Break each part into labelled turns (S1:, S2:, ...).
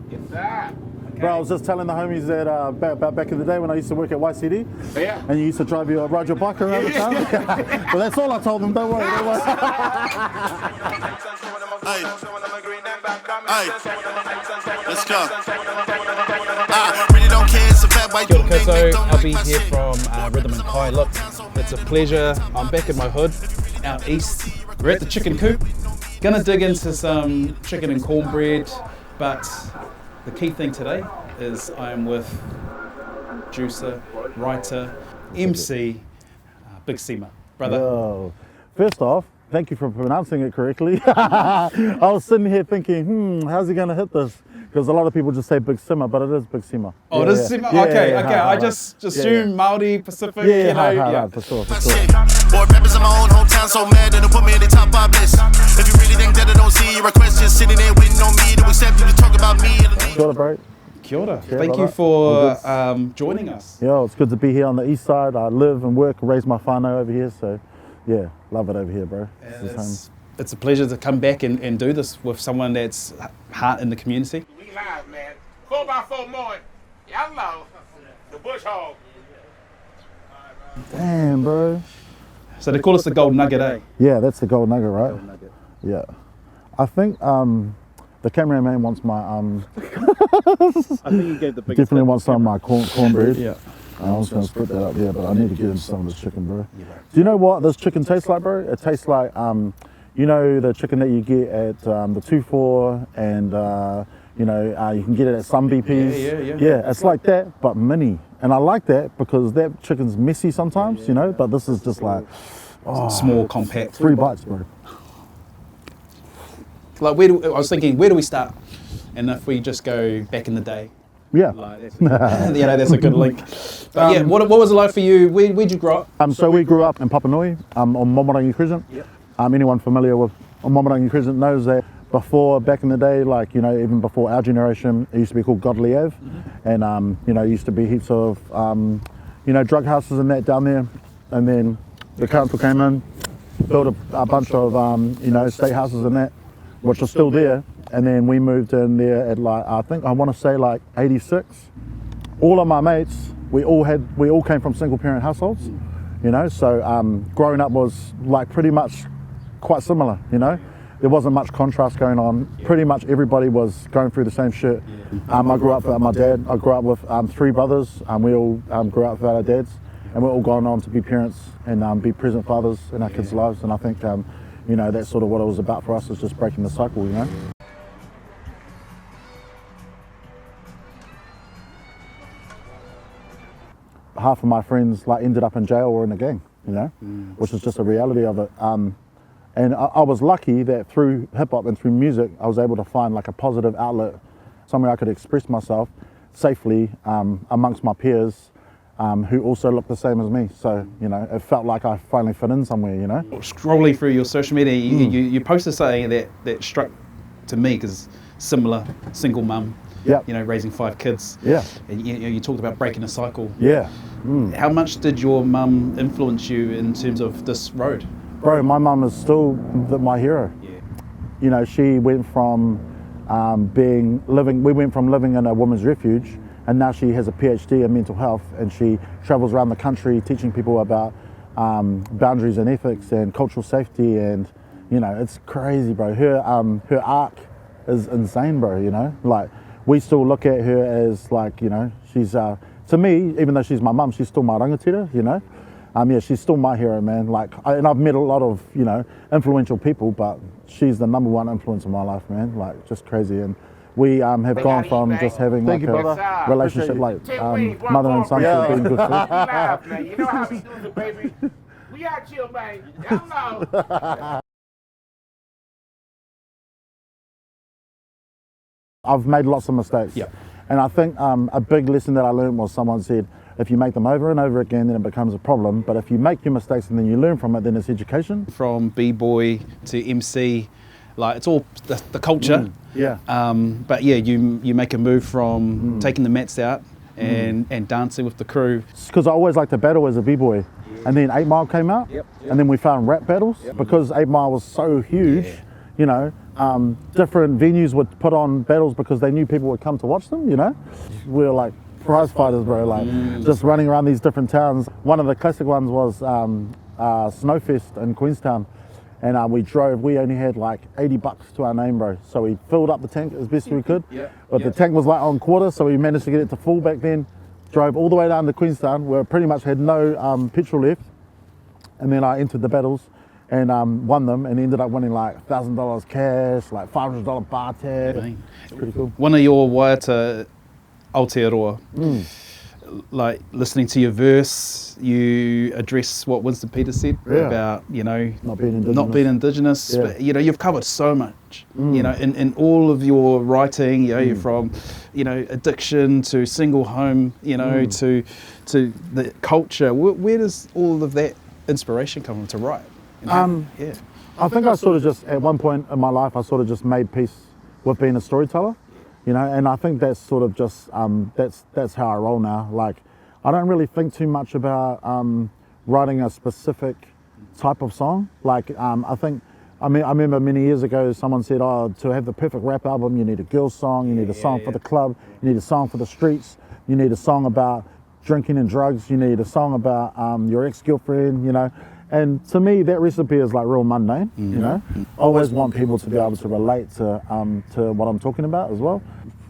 S1: Yes, sir.
S2: Bro, I was just telling the homies that about back in the day when I used to work at YCD,
S1: Yeah.
S2: and you used to ride your bike around the town. Well, that's all I told them. Don't worry.
S3: Hey, let's go. I really don't care. It's a fat white dude.
S4: Okay, so Alby here from Rhythm and Kai. Look, it's a pleasure. I'm back in my hood, out east. We're at the chicken coop. Gonna dig into some chicken and cornbread, but the key thing today is I am with producer, writer, MC, BigSima. Brother.
S2: Yo. First off, thank you for pronouncing it correctly. I was sitting here thinking, how's he gonna hit this? Because a lot of people just say BigSima, but it is BigSima.
S4: Oh, it is Sima? Okay. I just assume Māori, Pacific,
S2: for sure.
S3: Boy, rappers in my own hometown so mad that they put me in the top 5 list. If you really think that I don't see your request, just sitting there waiting on me to accept you to talk about me.
S2: Kia ora, bro.
S4: Kia ora. Thank you for joining us.
S2: Yo, it's good to be here on the east side. I live and work, raise my whānau over here, so yeah, love it over here, bro.
S4: It's a pleasure to come back and do this with someone that's heart in the community.
S1: We live, man. 4x4 mowing. Hello. The bush hog.
S2: Damn, bro.
S4: So they call us the gold nugget, eh?
S2: Yeah, that's the gold nugget, right? Yeah. I think the cameraman wants my
S5: I think you gave the biggest
S2: definitely wants some of my cornbread.
S4: Yeah.
S2: I was going to split that up, yeah, but I need to get him some of this chicken, bro. Do you know what this chicken tastes like, bro? It tastes like, you know, the chicken that you get at the 2-4 and, you know, you can get it at some BPs. Yeah, it's like that, but mini. And I like that because that chicken's messy sometimes, you know, but this is just like,
S4: Small, compact.
S2: 3 bites, bro.
S4: Like, I was thinking, where do we start? And if we just go back in the day,
S2: Yeah.
S4: that's a good link. But yeah, what was it like for you? Where'd you grow up?
S2: So we grew up in Papanui on Momorangi Crescent.
S4: Yep.
S2: Anyone familiar with Momorangi Crescent knows that before, back in the day, like, you know, even before our generation, it used to be called Godley Ave. And, you know, it used to be heaps of, you know, drug houses and that down there. And then the council came in, built a bunch of, you know, state houses and that, which are still there. And then we moved in there at like, I think I want to say like 86. All of my mates, we all came from single parent households, you know, so growing up was like pretty much quite similar, you know. There wasn't much contrast going on. Pretty much everybody was going through the same shit. I grew up with my dad. I grew up with 3 brothers. We all grew up without our dads, and we're all gone on to be parents and be present fathers in our kids' lives. And I think, you know, that's sort of what it was about for us, is just breaking the cycle, you know. Half of my friends like ended up in jail or in a gang, you know, which is just a reality of it. And I was lucky that through hip hop and through music, I was able to find like a positive outlet, somewhere I could express myself safely amongst my peers who also looked the same as me. So, you know, it felt like I finally fit in somewhere, you know.
S4: Scrolling through your social media, you posted something that struck to me, because similar, single mum, you know, raising 5 kids. Yeah. And you talked about breaking a cycle.
S2: Yeah.
S4: How much did your mum influence you in terms of this road?
S2: Bro, my mum is still my hero. Yeah. You know, she went from living in a women's refuge, and now she has a PhD in mental health, and she travels around the country teaching people about boundaries and ethics and cultural safety, and, you know, it's crazy, bro. Her arc is insane, bro, you know? Like, we still look at her as like, you know, she's, to me, even though she's my mum, she's still my rangatira, you know? Yeah, she's still my hero, man. Like, and I've met a lot of, you know, influential people, but she's the #1 influence in my life, man. Like, just crazy. And we have gone from just having like a relationship like mother and son to being good friends.
S1: Man. You know how we do it, baby. We out chill, man. Hello.
S2: I've made lots of mistakes.
S4: Yeah.
S2: And I think a big lesson that I learned was someone said, if you make them over and over again, then it becomes a problem. But if you make your mistakes and then you learn from it, then it's education.
S4: From B-boy to MC, like, it's all the culture.
S2: Yeah.
S4: But yeah, you make a move from taking the mats out and dancing with the crew.
S2: Because I always liked to battle as a B-boy. And then 8 Mile came out, and then we found rap battles. Because 8 Mile was so huge, you know, different venues would put on battles because they knew people would come to watch them, you know. We were like prize fighters, bro, like just running around these different towns. One of the classic ones was Snowfest in Queenstown. And we only had like $80 to our name, bro. So we filled up the tank as best we could. But the tank was like on quarter, so we managed to get it to full back then. Drove all the way down to Queenstown, where pretty much had no petrol left. And then I entered the battles and won them, and ended up winning like $1,000 cash, like $500 bar tab. It's pretty cool.
S4: One of your waiata Aotearoa, like listening to your verse, you address what Winston Peters said about, you know,
S2: not being indigenous.
S4: but you know, you've covered so much, you know, in all of your writing, you know, you're from, you know, addiction to single home, you know, to the culture. Where does all of that inspiration come from to write?
S2: I think I sort of just, at one point in my life, I sort of just made peace with being a storyteller. You know, and I think that's sort of just, that's how I roll now. Like, I don't really think too much about writing a specific type of song. Like, I remember many years ago, someone said, to have the perfect rap album, you need a girl song, you need a song for the club, you need a song for the streets, you need a song about drinking and drugs, you need a song about your ex-girlfriend, you know. And to me, that recipe is like real mundane, you know. I always want people to be able to relate to what I'm talking about as well.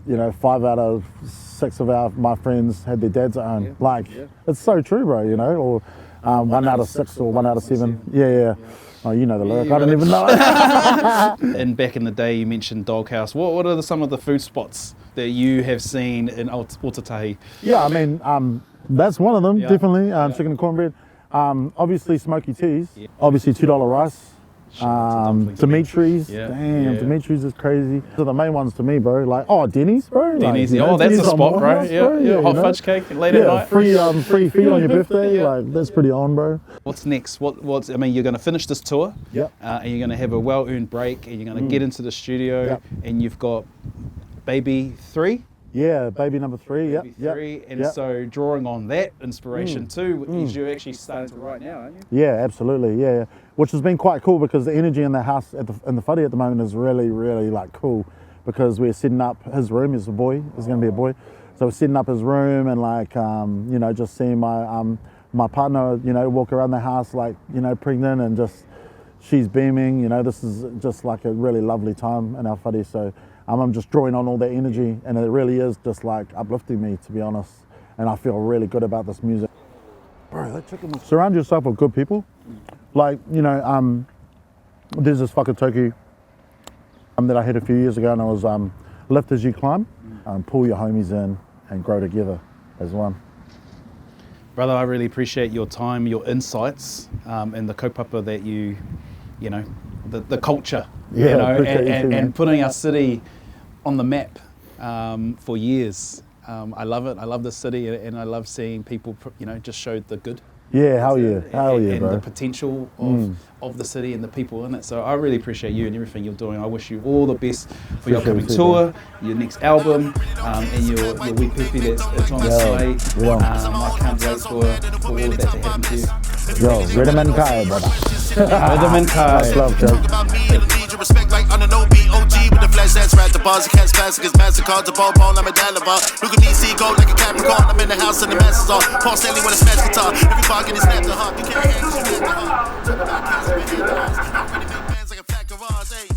S2: You know, 5 out of 6 of my friends had their dads at home. Like, it's so true, bro, you know. Or 1 out of 6 or 1 out of 7. Yeah. Oh, you know the lyric. I don't even know it.
S4: And back in the day, you mentioned Doghouse. What are some of the food spots that you have seen in Otatahi?
S2: Yeah, I mean, that's one of them, definitely. Chicken and cornbread. Obviously smoky teas. Obviously $2 rice. Dimitri's. Dimitri's is crazy. So the main ones to me, bro, like, Denny's, bro.
S4: Denny's,
S2: like,
S4: that's a spot, bro.
S2: House, bro.
S4: Hot fudge cake late at night.
S2: Free feed on your birthday. Like, that's pretty on, bro.
S4: What's next? What's I mean, you're going to finish this tour. And you're going to have a well-earned break, and you're going to get into the studio, and you've got Baby 3.
S2: Yeah, baby number 3.
S4: Baby 3. And so drawing on that inspiration too, is you're actually starting to write now, aren't you?
S2: Yeah, absolutely. Yeah. Which has been quite cool because the energy in the house in the whare at the moment is really, really like cool, because we're setting up his room. He's a boy. He's going to be a boy. So we're setting up his room and like, you know, just seeing my partner, you know, walk around the house like, you know, pregnant, and just she's beaming. You know, this is just like a really lovely time in our whare. So I'm just drawing on all that energy, and it really is just like uplifting me, to be honest. And I feel really good about this music. Bro, that chicken was... Surround yourself with good people. Like, you know, there's this whakatauki that I had a few years ago, and it was lift as you climb, pull your homies in and grow together as one.
S4: Brother, I really appreciate your time, your insights, and the kaupapa that you know, the culture, you know, and putting our city on the map for years. I love it. I love the city, and I love seeing people, you know, just show the good.
S2: Yeah, hell yeah, bro.
S4: And the potential of the city and the people in it. So I really appreciate you and everything you're doing. I wish you all the best for your upcoming tour, your next album, and your wee pepe that's on its way. I can't wait for all of that to happen to you.
S2: Yo, Rhythm and Kai, brother.
S4: Rhythm and Kai.
S2: Much love, Joe.
S3: Respect like on an OG with the flash that's right. The bars, the cats, classic, MasterCard, the ball, I'm a Dalaba. Look at me, see gold like a Capricorn. I'm in the house and the masses on. Paul Stanley with a smash guitar. Every bargain is snapped the heart. You can't hang, you get the heart.